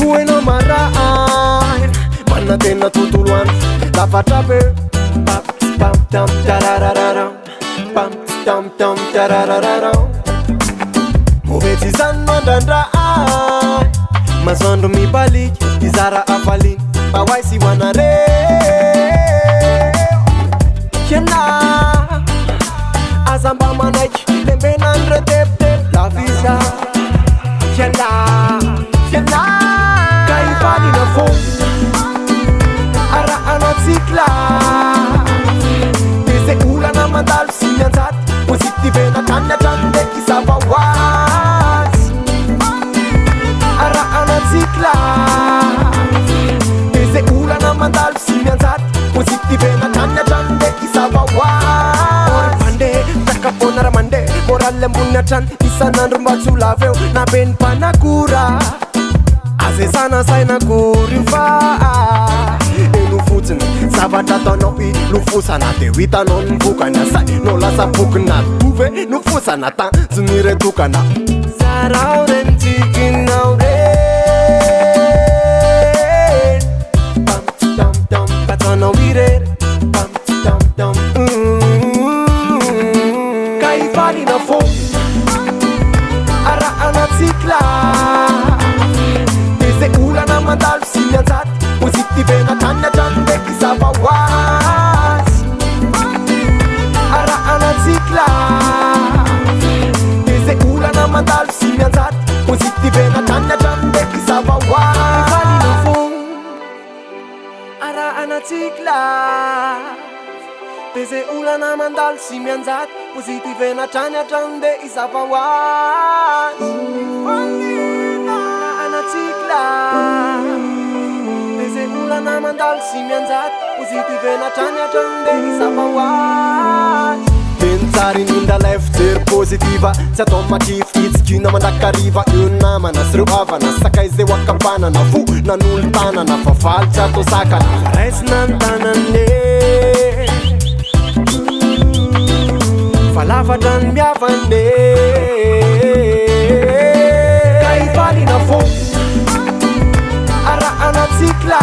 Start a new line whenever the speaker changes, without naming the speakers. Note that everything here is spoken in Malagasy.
Fuena marain Mana tena tutuluan Tafatrape Pam pam tam tararararam Pam tam tam tararararam Muveti zan mandandrai Masondo mibalik Izara afalin Bawaisi wanare Kena Azamba manaik Lembenan retep tep La visa Kena Kaifani na fon Ara anatsikla Tese ula na mandalo sinyanzat Positive na kanya chande kisaba was Ara anatsikla Tese ula na mandalo sinyanzat Positive na kanya chande kisaba was Pande, takapona ramande Moralle munachan Isa nandrumbatsula veo Na ben panakura Aze sana saina kurifa Enu futin Savata tonopi Lufusa na te wita non bukana Sai no lasa bukna Tuve Lufusa na tan Zunire tukana Sarau den chicken out Pam tam tam Katana wire Pam tam tam Kaifali na fo Ara anatsikla Ula na mandalo sinyanzat Positive na kanya chande kisaba was Ara anatsikla Tese ula na mandalo sinyanzat Positive na kanya chande kisaba was Kaifali na fon Ara anatsikla Tese ula na mandalo sinyanzat Positive na kanya chande kisaba was Tese ula na mandalo simyanzat Positive na tranya trande isafawas Pensare ninda lefter positiva Tsy atao makify itsikina mandakariva Eo namana sy reo havana Sakay zay wakapana Na fo nanolo tanana Fa faly tsy atao sakana Raisina ny tanane Fa lafatra ny miavane Kaifali na fo Ara anatsikla